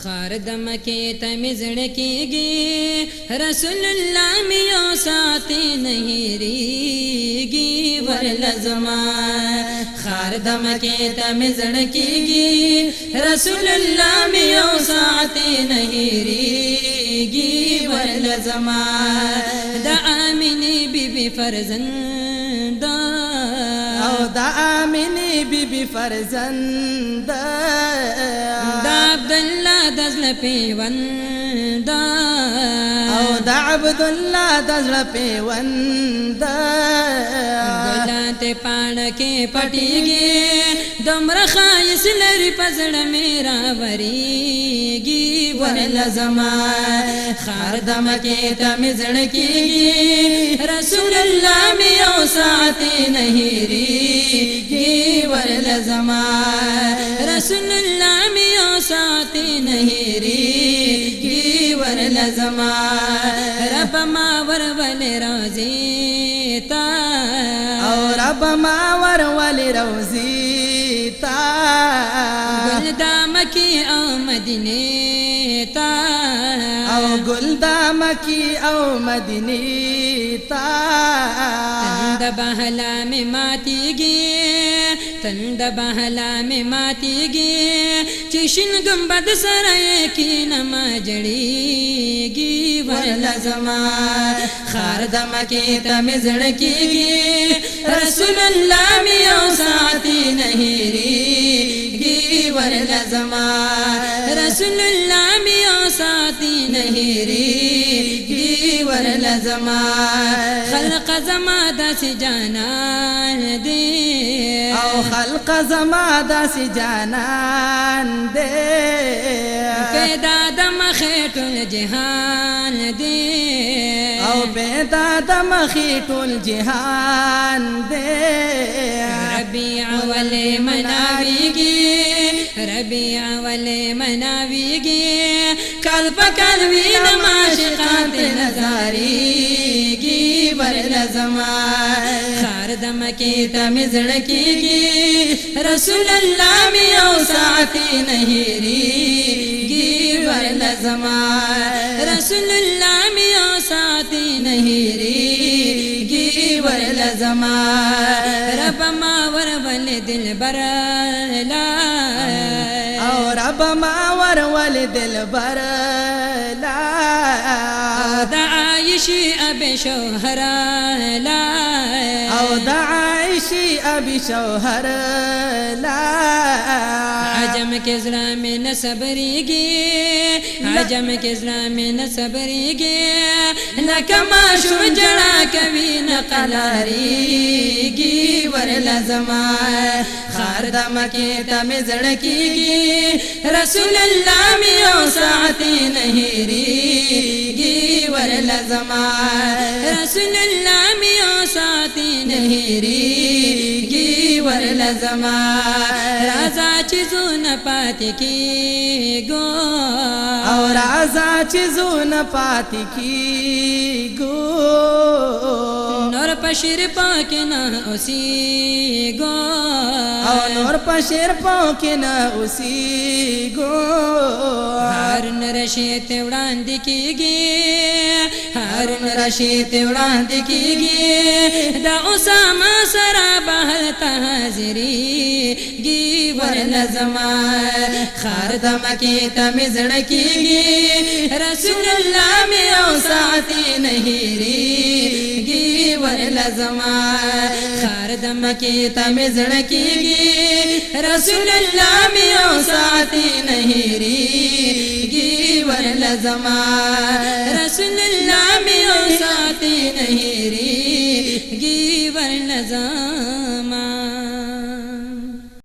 خار د مکې ته مې زړه کېږي رسول الله مې یو ساتې نه هېرېږي ورله زما خار د مکې ته مې زړه کېږي رسول الله مې یو ساتې نه هېرېږي ورله زما د آمینې بیبي فرزند او د آمینې بیبي فرزند د عبدالله د زړه پیوند او د عبدالله د زړه پیوند ګلان ته پاڼه کې پټېږي دومره ښایست لري په زړه مې راورېږي ورله زما خار د مکې ته مې زړه کېږي رسول الله مې یو ساتې نه هېرېږي ورله زما رسول الله مې یو ساتې نه هېرېږي ورله زما رب ما ورولې روضې ته او رب ما ورولې روضې ته ګل د مکې او مدینې ته او ګل د مکې او مدینې ته تند بهلا مې ماتېږي تند بهلا مې ماتېږي چې شین ګمبد سره یې کینما جړېږي ورله زما خار د مکې ته مې زړه کېږي رسول الله مې یو ساتې نه هېرېږي ورله زما رسول الله مې یو ساتې نه هېرېږي ورله زما خلق زما داسې جانان دی او خلق زما داسې جانان دی پیدا د مخې ټول جهان دی او پیدا د مخې ټول جهان دی ربیع ولې مناویږي ربیع ولې مناویږي کال په کال وینم عاشقان ته نظارېږي ورله زما خار د مکې ته مې زړه کېږي رسول الله مې یو ساتې نه هېرېږي ورله زما رسول الله مې یو ساتې نه هېرېږي ورله زما رب ما ورولې دلبر لا او رب ما ورولې دلبر لا د عایشې ابي شوهر لا او د عایشې ابي شوهر لا عجم کې زړه مې نه صبرېږي عجم کې زړه مې نه صبرېږي لکه ماشوم ژړا کوي نه قلارېږي ورله زما خار د مکې ته مې زړه کېږي رسول الله مې یو ساتې نه هېرېږي ورله زما رسول الله مې یو ساتې نه هېرېږي ورله زما راځه چې زونه پاتې کېږو او راځه چې زونه پاتې کېږو نور په شیر پاکې نه اوسېږو او نور په شیر پاکې نه اوسېږو هارون رشید ته وړاندې کېږي هارون رشید ته وړاندې کېږي د اسامه سره بهر ته حاضرېږي ورله زما خار د مکې ته مې زړه کېږي رسول الله مې یو ساتې نه هېرېږي ورله زما خار د مکې ته مې زړه کېږي رسول الله مې یو ساتې نه هېرېږي ورله زما رسول الله مې یو ساتې نه هېرېږي